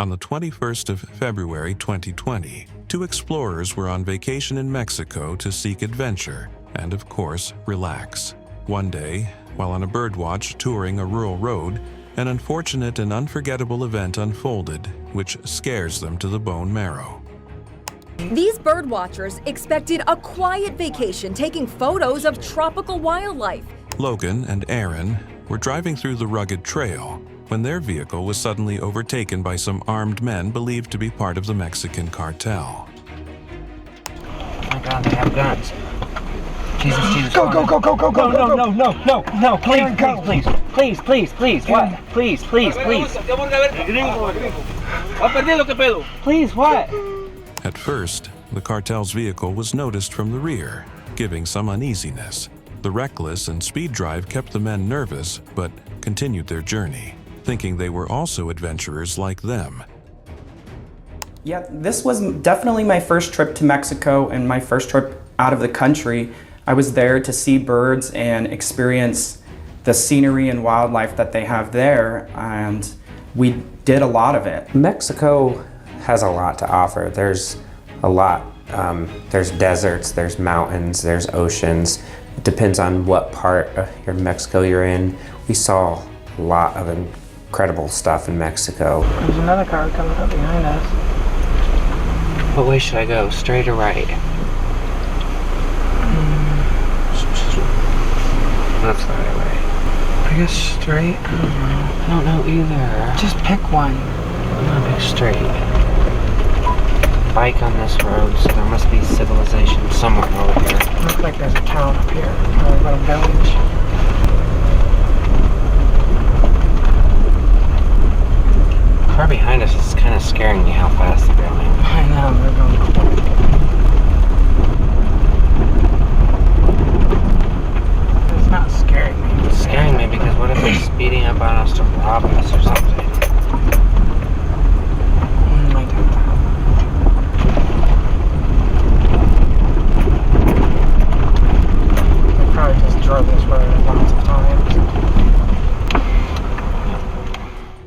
On the 21st of February 2020, two explorers were on vacation in Mexico to seek adventure and, of course, relax. One day, while on a birdwatch touring a rural road, an unfortunate and unforgettable event unfolded, which scares them to the bone marrow. These birdwatchers expected a quiet vacation taking photos of tropical wildlife. Logan and Aaron were driving through the rugged trail when their vehicle was suddenly overtaken by some armed men believed to be part of the Mexican cartel. Oh my God, they have guns. Jesus. Go, No, please, what? Please. Please, what? At first, the cartel's vehicle was noticed from the rear, giving some uneasiness. The reckless and speed drive kept the men nervous, but continued their journey, thinking they were also adventurers like them. Yeah, this was definitely my first trip to Mexico and my first trip out of the country. I was there to see birds and experience the scenery and wildlife that they have there, and we did a lot of it. Mexico has a lot to offer. There's a lot. There's deserts, there's mountains, there's oceans. It depends on what part of Mexico you're in. We saw a lot of incredible stuff in Mexico. There's another car coming up behind us. What way should I go? Straight or right? That's not the way. I guess straight. I don't know either. Just pick one. I'm gonna pick straight. Bike on this road, so there must be civilization somewhere over here. Looks like there's a town up here, or a little village. The car behind us is kind of scaring me how fast they're going. I know, they're going quick. It's not scaring me. It's scaring me because what if they're speeding up on us to rob us or something? I doubt that. They probably just drove this road lots of times.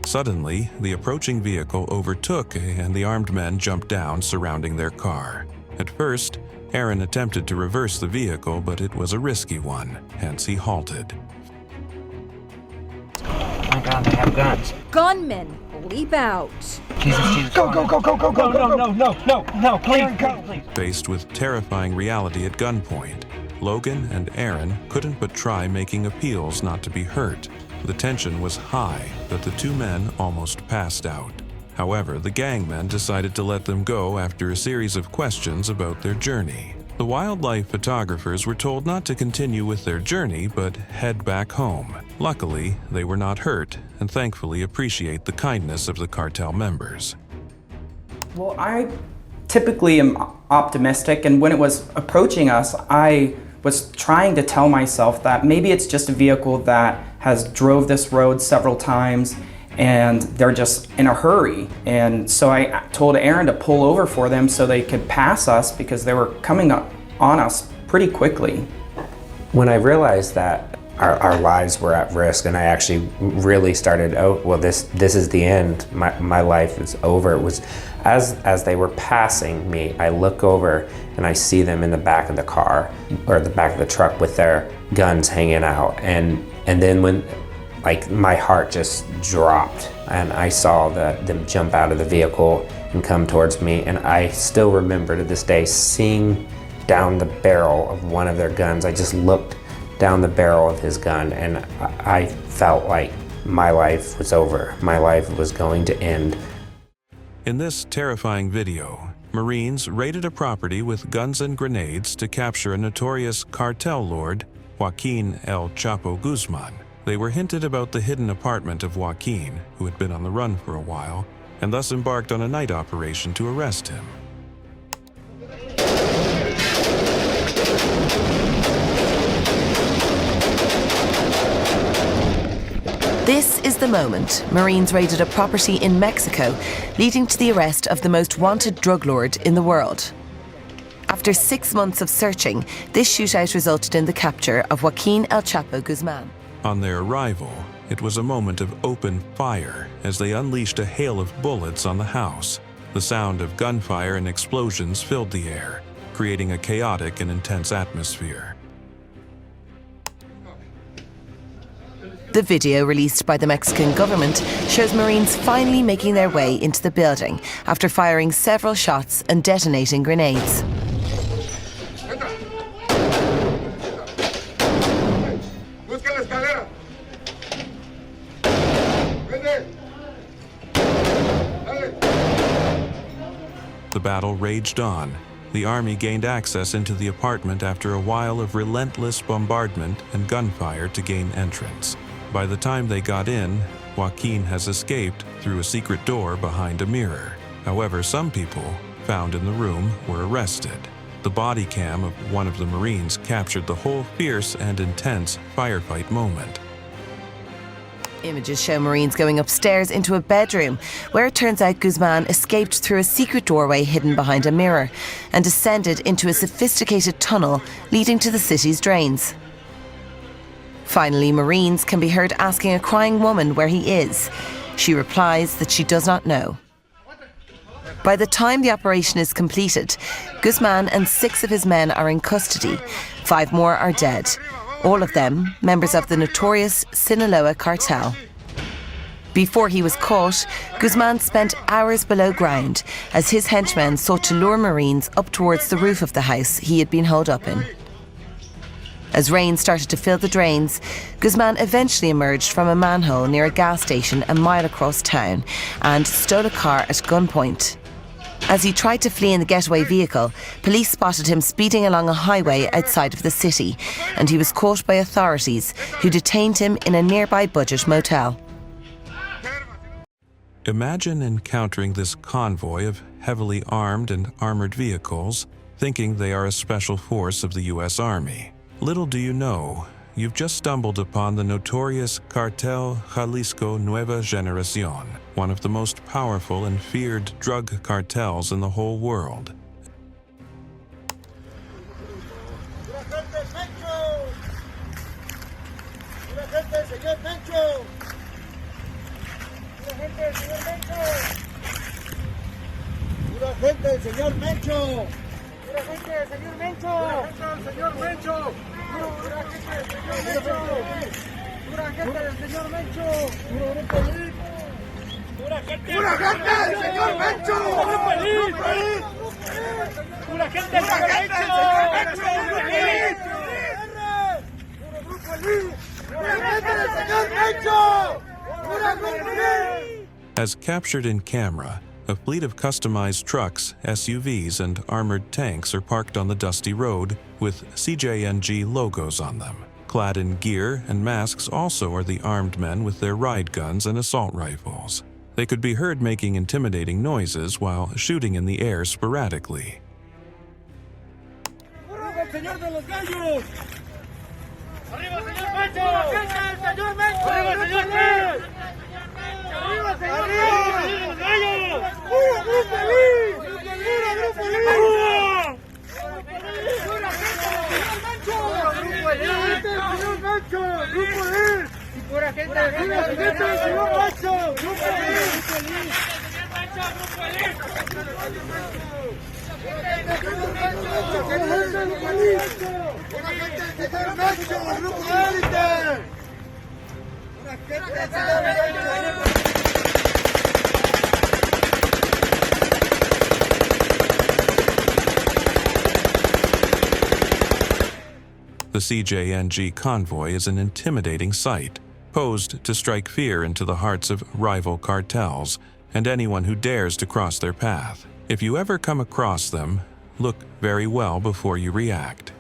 Suddenly, the approaching vehicle overtook and the armed men jumped down, surrounding their car. At first, Aaron attempted to reverse the vehicle, but it was a risky one, hence he halted. Oh my God, they have guns. Gunmen leap out. Jesus. Go, no, please. Faced with terrifying reality at gunpoint, Logan and Aaron couldn't but try making appeals not to be hurt. The tension was high that the two men almost passed out. However, the gangmen decided to let them go after a series of questions about their journey. The wildlife photographers were told not to continue with their journey, but head back home. Luckily, they were not hurt, and thankfully appreciate the kindness of the cartel members. Well, I typically am optimistic, and when it was approaching us, I was trying to tell myself that maybe it's just a vehicle that has drove this road several times and they're just in a hurry. And so I told Aaron to pull over for them so they could pass us because they were coming up on us pretty quickly. When I realized that our lives were at risk and I actually really started, oh, well, this is the end. My life is over. It was as they were passing me, I look over and I see them in the back of the car or the back of the truck with their guns hanging out. And then when, like, my heart just dropped and I saw them jump out of the vehicle and come towards me. And I still remember to this day seeing down the barrel of one of their guns. I just looked down the barrel of his gun and I felt like my life was over. My life was going to end. In this terrifying video, Marines raided a property with guns and grenades to capture a notorious cartel lord, Joaquin El Chapo Guzman. They were hinted about the hidden apartment of Joaquin, who had been on the run for a while, and thus embarked on a night operation to arrest him. This is the moment Marines raided a property in Mexico, leading to the arrest of the most wanted drug lord in the world. After 6 months of searching, this shootout resulted in the capture of Joaquin El Chapo Guzman. On their arrival, it was a moment of open fire as they unleashed a hail of bullets on the house. The sound of gunfire and explosions filled the air, creating a chaotic and intense atmosphere. The video released by the Mexican government shows Marines finally making their way into the building after firing several shots and detonating grenades. The battle raged on. The army gained access into the apartment after a while of relentless bombardment and gunfire to gain entrance. By the time they got in, Joaquin has escaped through a secret door behind a mirror. However, some people found in the room were arrested. The body cam of one of the Marines captured the whole fierce and intense firefight moment. Images show Marines going upstairs into a bedroom, where it turns out Guzman escaped through a secret doorway hidden behind a mirror and descended into a sophisticated tunnel leading to the city's drains. Finally, Marines can be heard asking a crying woman where he is. She replies that she does not know. By the time the operation is completed, Guzman and 6 of his men are in custody. 5 more are dead. All of them members of the notorious Sinaloa Cartel. Before he was caught, Guzman spent hours below ground as his henchmen sought to lure Marines up towards the roof of the house he had been holed up in. As rain started to fill the drains, Guzman eventually emerged from a manhole near a gas station a mile across town and stole a car at gunpoint. As he tried to flee in the getaway vehicle, police spotted him speeding along a highway outside of the city, and he was caught by authorities who detained him in a nearby budget motel. Imagine encountering this convoy of heavily armed and armored vehicles, thinking they are a special force of the U.S. Army. Little do you know, you've just stumbled upon the notorious Cartel Jalisco Nueva Generación, one of the most powerful and feared drug cartels in the whole world. As captured in camera, a fleet of customized trucks, SUVs, and armored tanks are parked on the dusty road with CJNG logos on them. Clad in gear and masks also are the armed men with their ride guns and assault rifles. They could be heard making intimidating noises while shooting in the air sporadically. The CJNG convoy is an intimidating sight, posed to strike fear into the hearts of rival cartels and anyone who dares to cross their path. If you ever come across them, look very well before you react.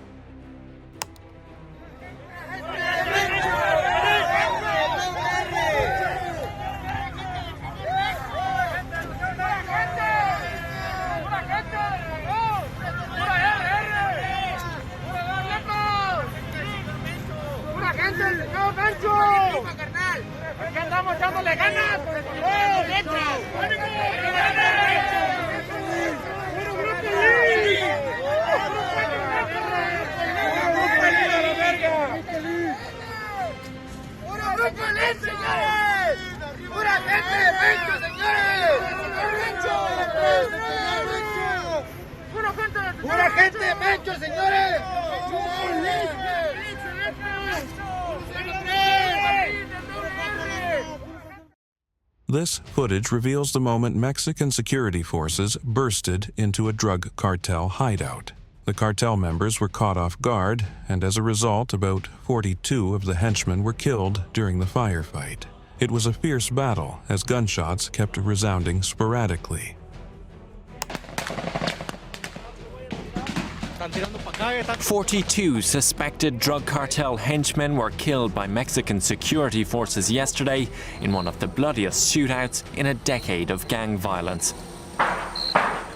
This footage reveals the moment Mexican security forces bursted into a drug cartel hideout. The cartel members were caught off guard, and as a result, about 42 of the henchmen were killed during the firefight. It was a fierce battle, as gunshots kept resounding sporadically. 42 suspected drug cartel henchmen were killed by Mexican security forces yesterday in one of the bloodiest shootouts in a decade of gang violence.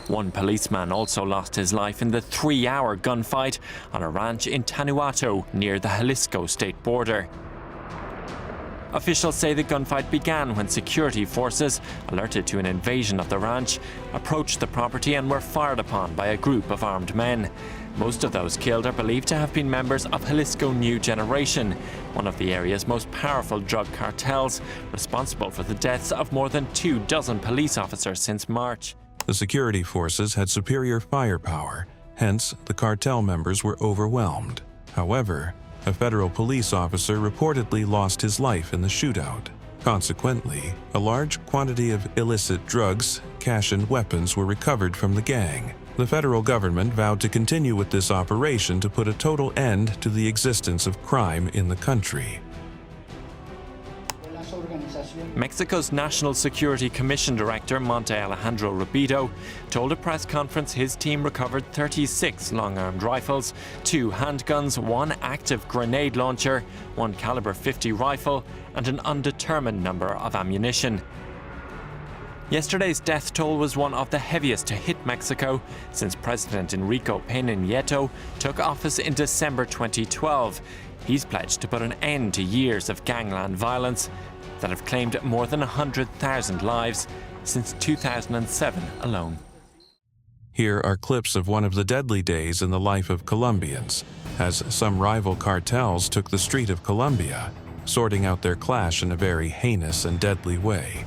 One policeman also lost his life in the 3-hour gunfight on a ranch in Tanuato near the Jalisco state border. Officials say the gunfight began when security forces, alerted to an invasion of the ranch, approached the property and were fired upon by a group of armed men. Most of those killed are believed to have been members of Jalisco New Generation, one of the area's most powerful drug cartels, responsible for the deaths of more than 24 police officers since March. The security forces had superior firepower, hence the cartel members were overwhelmed. However, a federal police officer reportedly lost his life in the shootout. Consequently, a large quantity of illicit drugs, cash and weapons were recovered from the gang. The federal government vowed to continue with this operation to put a total end to the existence of crime in the country. Mexico's National Security Commission Director, Monte Alejandro Rubito, told a press conference his team recovered 36 long-armed rifles, 2 handguns, 1 active grenade launcher, 1 caliber .50 rifle, and an undetermined number of ammunition. Yesterday's death toll was one of the heaviest to hit Mexico since President Enrique Peña Nieto took office in December 2012. He's pledged to put an end to years of gangland violence that have claimed more than 100,000 lives since 2007 alone. Here are clips of one of the deadly days in the life of Colombians, as some rival cartels took the street of Colombia, sorting out their clash in a very heinous and deadly way.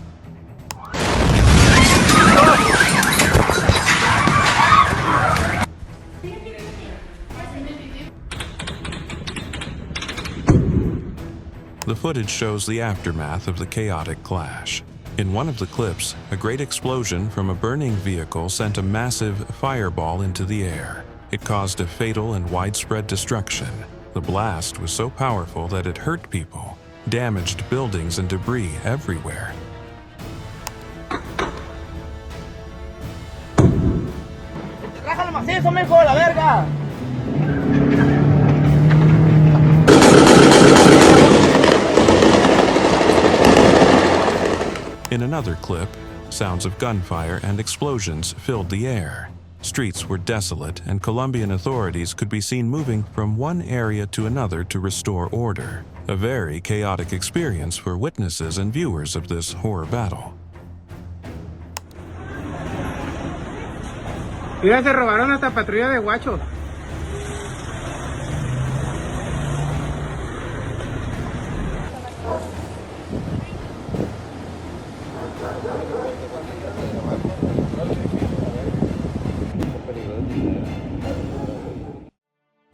The footage shows the aftermath of the chaotic clash. In one of the clips, a great explosion from a burning vehicle sent a massive fireball into the air. It caused a fatal and widespread destruction. The blast was so powerful that it hurt people, damaged buildings and debris everywhere. In another clip, sounds of gunfire and explosions filled the air. Streets were desolate, and Colombian authorities could be seen moving from one area to another to restore order. A very chaotic experience for witnesses and viewers of this horror battle. Mira, se robaron hasta patrulla de guachos.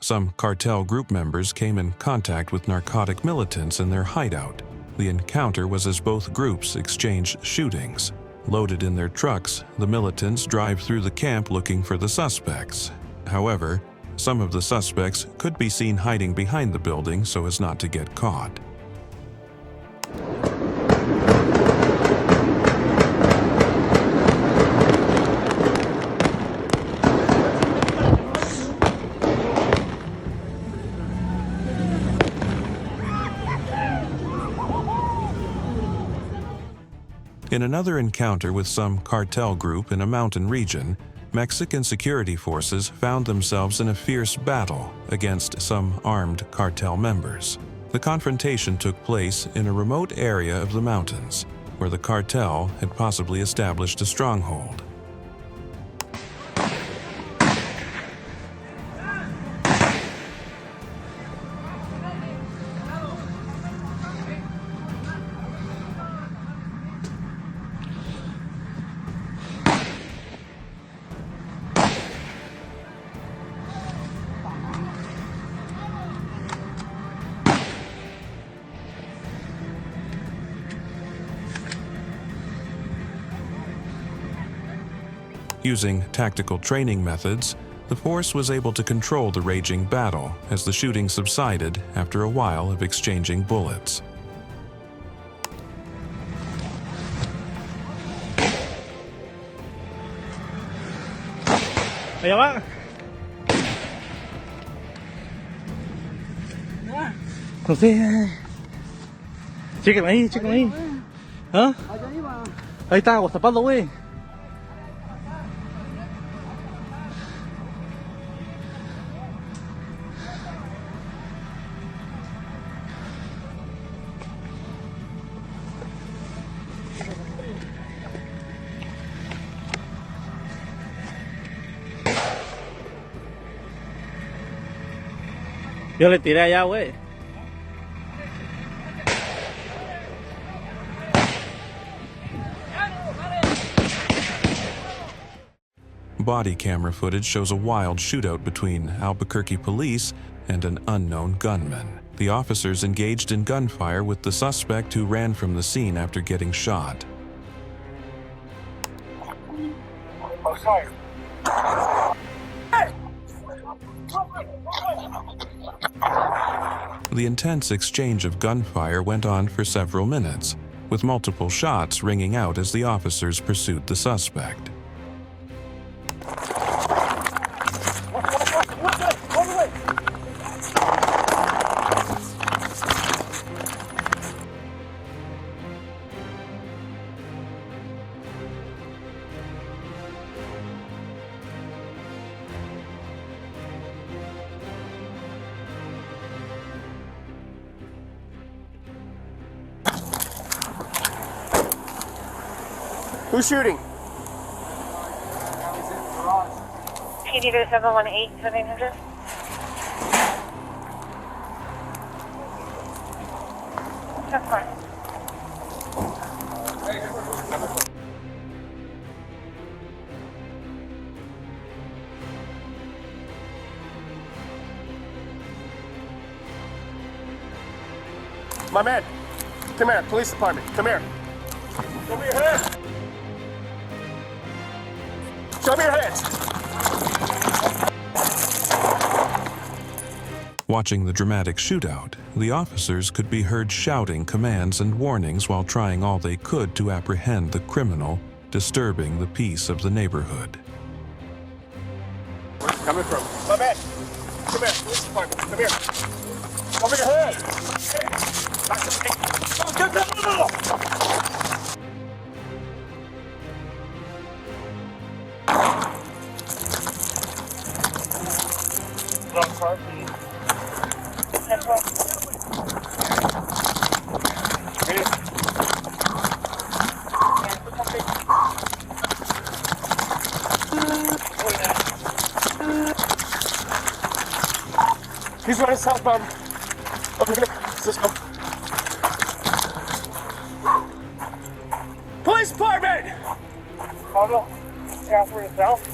Some cartel group members came in contact with narcotic militants in their hideout. The encounter was as both groups exchanged shootings. Loaded in their trucks, the militants drive through the camp looking for the suspects. However, some of the suspects could be seen hiding behind the building so as not to get caught. In another encounter with some cartel group in a mountain region, Mexican security forces found themselves in a fierce battle against some armed cartel members. The confrontation took place in a remote area of the mountains, where the cartel had possibly established a stronghold. Using tactical training methods, the force was able to control the raging battle as the shooting subsided after a while of exchanging bullets. Allá va. No sé. Chéquenme ahí, chéquenme ahí. ¿Ah? Ahí está, agostapando, güey. Yo le tiré allá, güey. Body camera footage shows a wild shootout between Albuquerque police and an unknown gunman. The officers engaged in gunfire with the suspect who ran from the scene after getting shot. The intense exchange of gunfire went on for several minutes, with multiple shots ringing out as the officers pursued the suspect. Who's shooting? PD 718 700. That's fine. My man, come here, police department, come here. Show me your hands. Show me your hands. Watching the dramatic shootout, the officers could be heard shouting commands and warnings while trying all they could to apprehend the criminal, disturbing the peace of the neighborhood. Where's it coming from? My man, come here, police department, come here. Show me your hands. Back to me. He's running southbound. Over here. Cisco. Police department! Pablo, transfer yourself.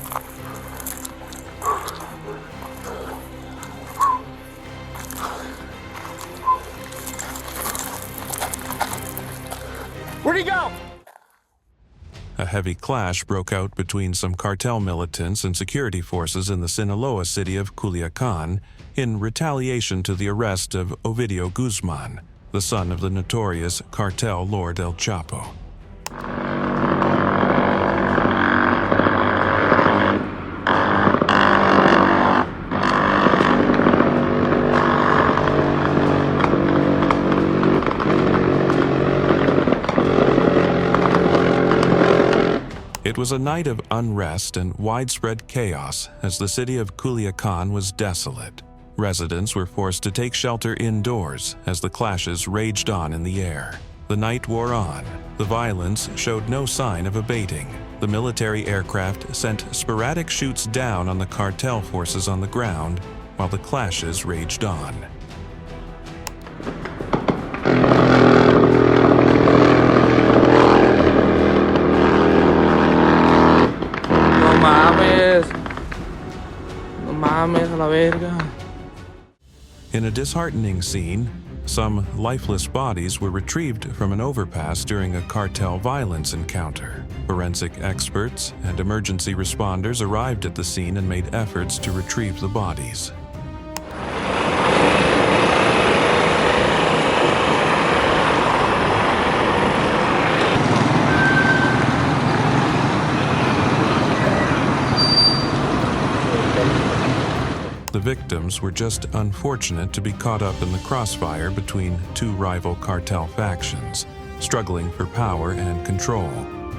Where'd he go? A heavy clash broke out between some cartel militants and security forces in the Sinaloa city of Culiacan in retaliation to the arrest of Ovidio Guzman, the son of the notorious cartel lord El Chapo. It was a night of unrest and widespread chaos as the city of Culiacan was desolate. Residents were forced to take shelter indoors as the clashes raged on in the air. The night wore on. The violence showed no sign of abating. The military aircraft sent sporadic shoots down on the cartel forces on the ground while the clashes raged on. No mames a la verga. In a disheartening scene, Some lifeless bodies were retrieved from an overpass during a cartel violence encounter. Forensic experts and emergency responders arrived at the scene and made efforts to retrieve the bodies. The victims were just unfortunate to be caught up in the crossfire between two rival cartel factions, struggling for power and control,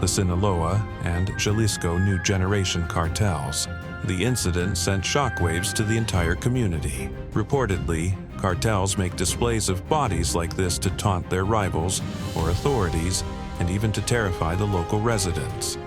the Sinaloa and Jalisco New Generation cartels. The incident sent shockwaves to the entire community. Reportedly, cartels make displays of bodies like this to taunt their rivals or authorities, and even to terrify the local residents.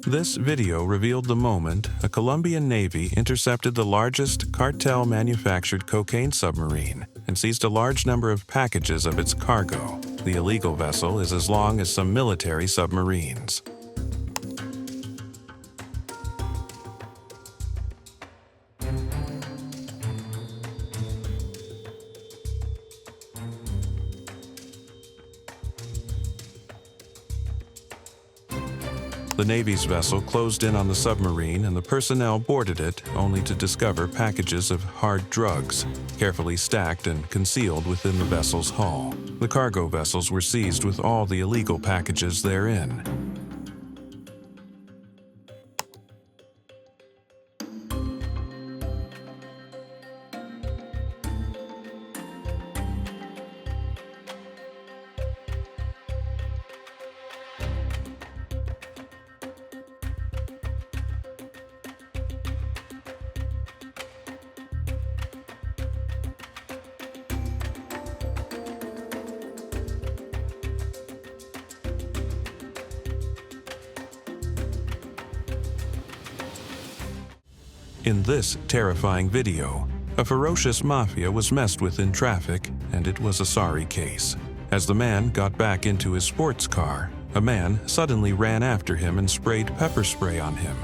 This video revealed the moment a Colombian Navy intercepted the largest cartel-manufactured cocaine submarine and seized a large number of packages of its cargo. The illegal vessel is as long as some military submarines. The Navy's vessel closed in on the submarine and the personnel boarded it only to discover packages of hard drugs, carefully stacked and concealed within the vessel's hull. The cargo vessels were seized with all the illegal packages therein. In this terrifying video, a ferocious mafia was messed with in traffic, and it was a sorry case. As the man got back into his sports car, a man suddenly ran after him and sprayed pepper spray on him.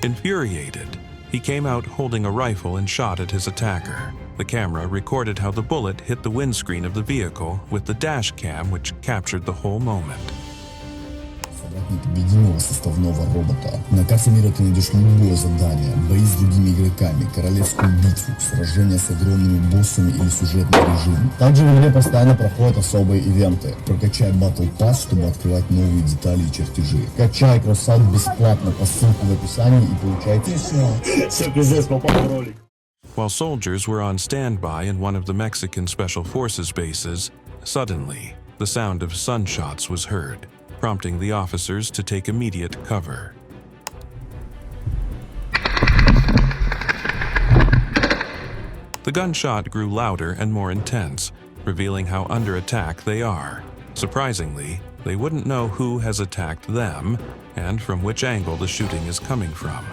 Infuriated, he came out holding a rifle and shot at his attacker. The camera recorded how the bullet hit the windscreen of the vehicle with the dash cam, which captured the whole moment. Непобедимого составного робота. На карте мира ты найдешь любое задание, бои с другими игроками, королевскую битву, сражения с огромными боссами или сюжетный режим. Также в игре постоянно проходят особые ивенты. Прокачай Battle Pass, чтобы открывать новые детали и чертежи. Качай кроссаут бесплатно по ссылке в описании и получайте все, пиздец, попал в ролик. While soldiers were on standby in one of the Mexican Special Forces bases, suddenly, the sound of sunshots was heard, prompting the officers to take immediate cover. The gunshot grew louder and more intense, revealing how under attack they are. Surprisingly, they wouldn't know who has attacked them and from which angle the shooting is coming from.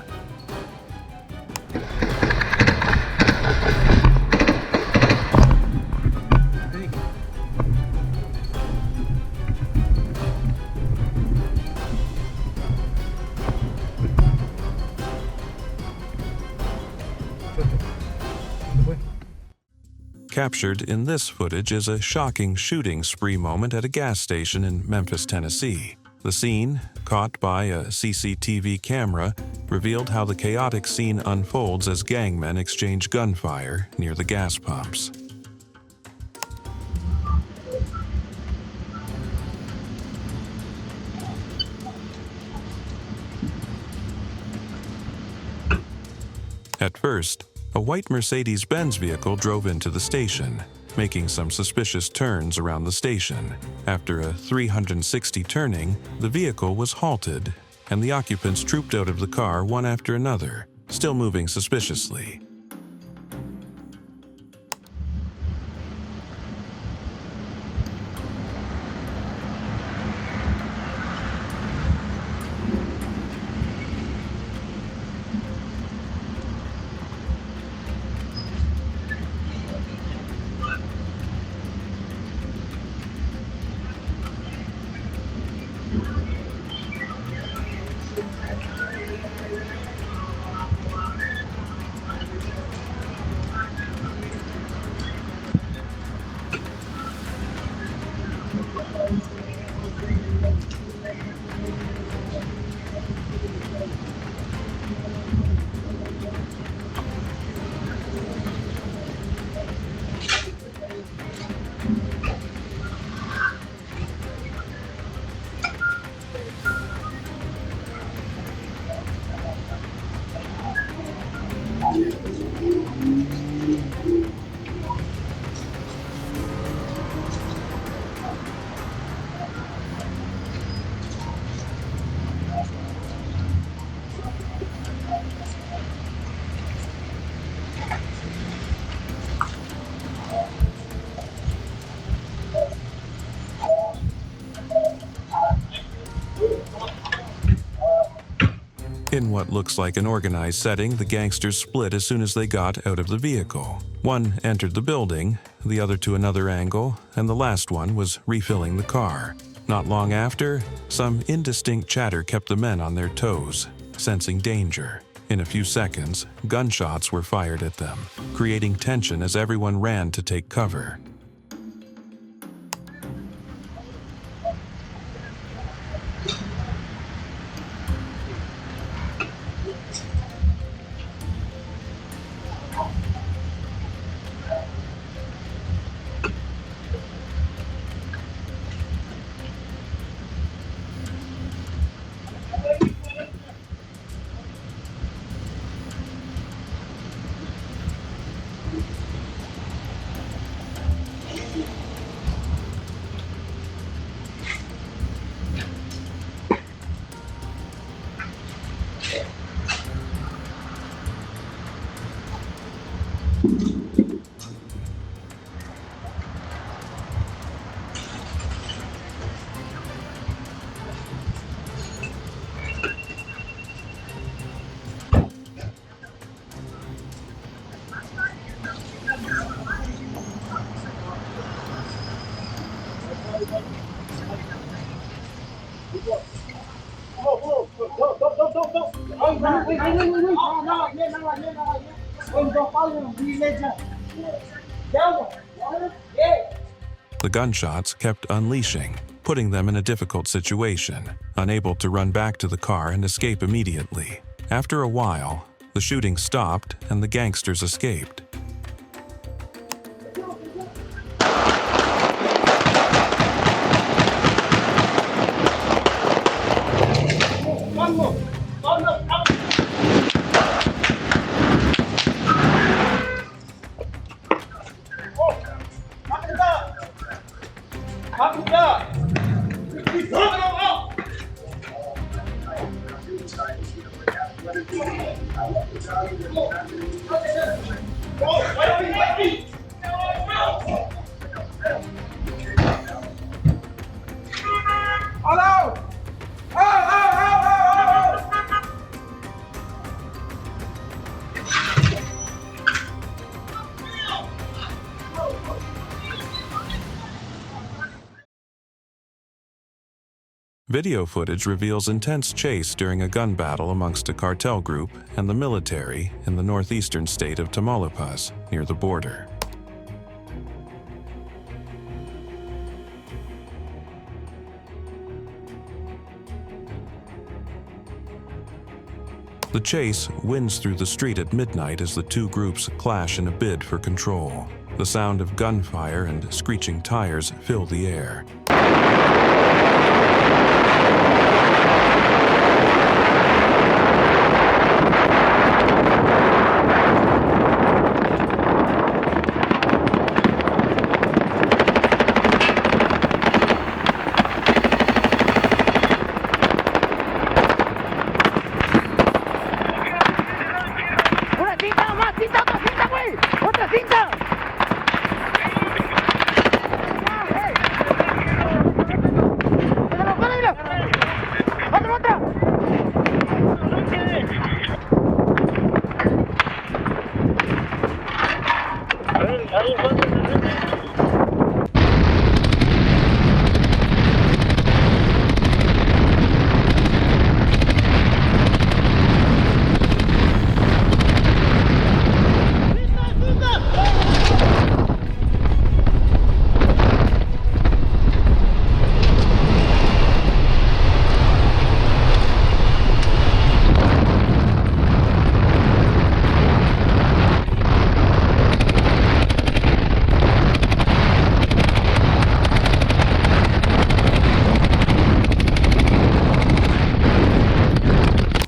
Captured in this footage is a shocking shooting spree moment at a gas station in Memphis, Tennessee. The scene, caught by a CCTV camera, revealed how the chaotic scene unfolds as gangmen exchange gunfire near the gas pumps. At first, a white Mercedes-Benz vehicle drove into the station, making some suspicious turns around the station. After a 360 turning, the vehicle was halted, and the occupants trooped out of the car one after another, still moving suspiciously. In what looks like an organized setting, the gangsters split as soon as they got out of the vehicle. One entered the building, the other to another angle, and the last one was refilling the car. Not long after, some indistinct chatter kept the men on their toes, sensing danger. In a few seconds, gunshots were fired at them, creating tension as everyone ran to take cover. The gunshots kept unleashing, putting them in a difficult situation, unable to run back to the car and escape immediately. After a while, the shooting stopped and the gangsters escaped. Video footage reveals intense chase during a gun battle amongst a cartel group and the military in the northeastern state of Tamaulipas, near the border. The chase winds through the street at midnight as the two groups clash in a bid for control. The sound of gunfire and screeching tires fill the air.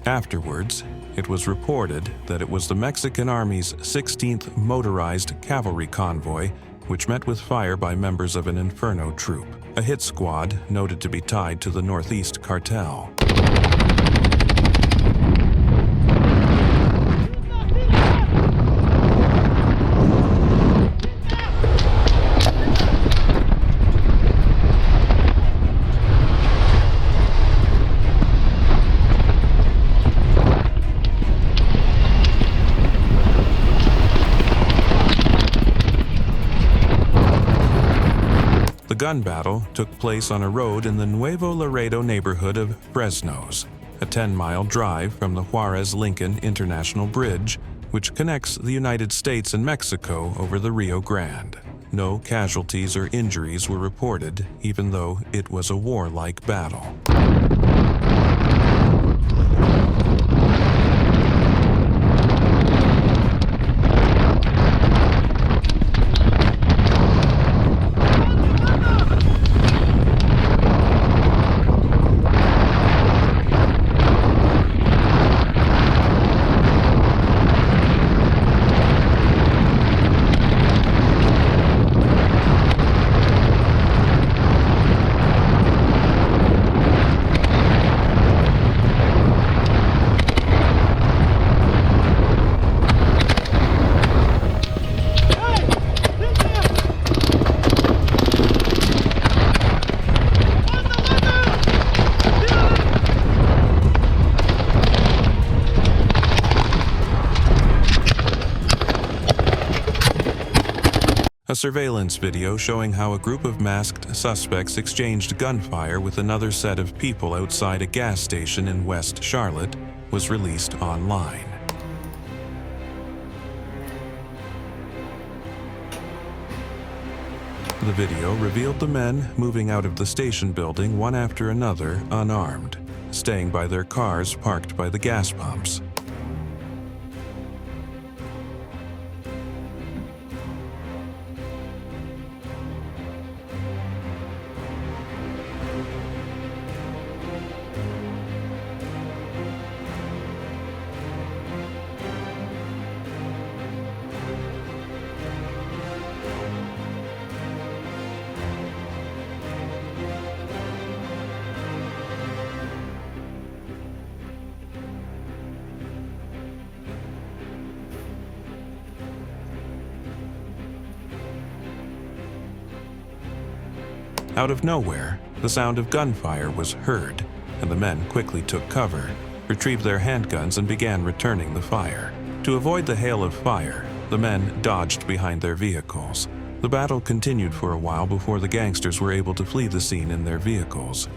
Afterwards, it was reported that it was the Mexican Army's 16th Motorized Cavalry Convoy which met with fire by members of an Inferno troop, a hit squad noted to be tied to the Northeast Cartel. gun battle took place on a road in the Nuevo Laredo neighborhood of Fresnos, a 10-mile drive from the Juarez-Lincoln International Bridge, which connects the United States and Mexico over the Rio Grande. No casualties or injuries were reported, even though it was a warlike battle. A surveillance video showing how a group of masked suspects exchanged gunfire with another set of people outside a gas station in West Charlotte was released online. The video revealed the men moving out of the station building one after another unarmed, staying by their cars parked by the gas pumps. Out of nowhere, the sound of gunfire was heard, and the men quickly took cover, retrieved their handguns, and began returning the fire. To avoid the hail of fire, the men dodged behind their vehicles. The battle continued for a while before the gangsters were able to flee the scene in their vehicles.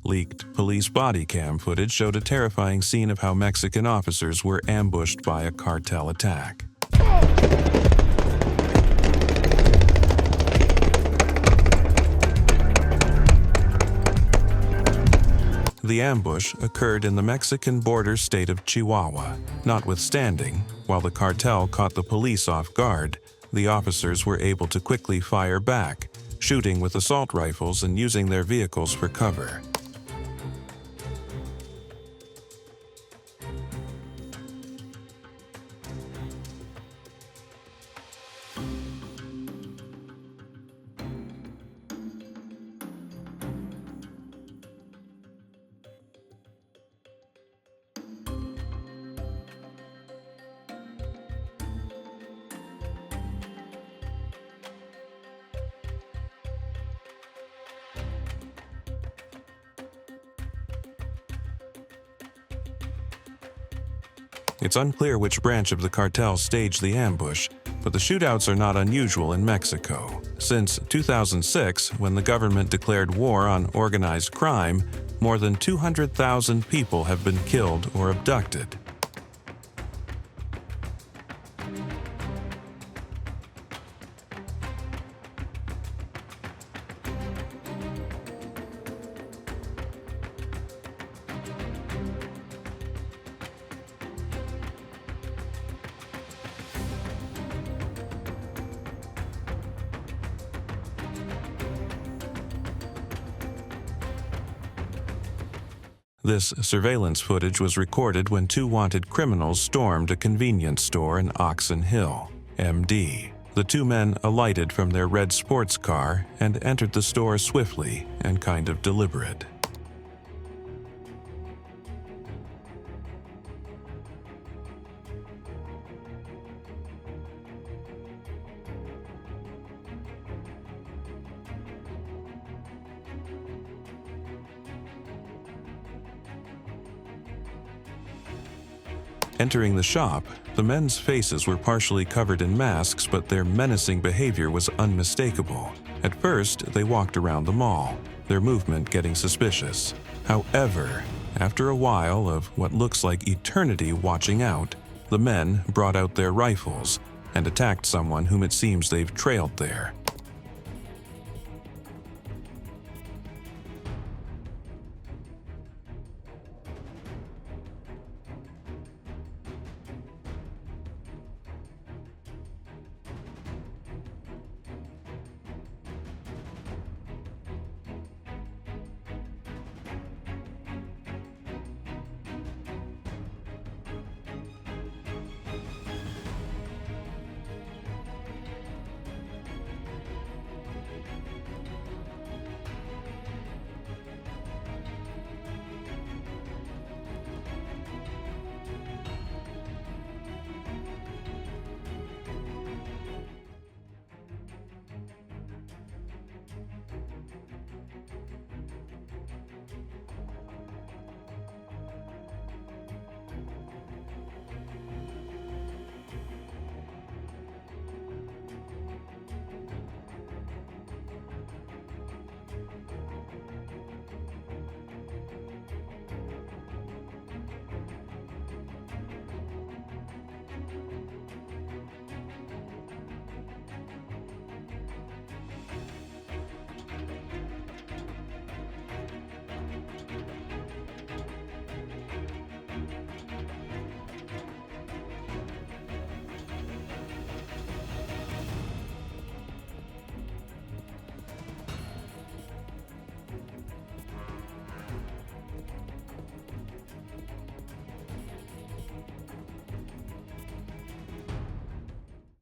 Leaked police body cam footage showed a terrifying scene of how Mexican officers were ambushed by a cartel attack. The ambush occurred in the Mexican border state of Chihuahua. Notwithstanding, while the cartel caught the police off guard, the officers were able to quickly fire back, shooting with assault rifles and using their vehicles for cover. It's unclear which branch of the cartel staged the ambush, but the shootouts are not unusual in Mexico. Since 2006, when the government declared war on organized crime, more than 200,000 people have been killed or abducted. This surveillance footage was recorded when two wanted criminals stormed a convenience store in Oxon Hill, MD. The two men alighted from their red sports car and entered the store swiftly and kind of deliberate. Entering the shop, the men's faces were partially covered in masks, but their menacing behavior was unmistakable. At first, they walked around the mall, their movement getting suspicious. However, after a while of what looks like eternity watching out, the men brought out their rifles and attacked someone whom it seems they've trailed there.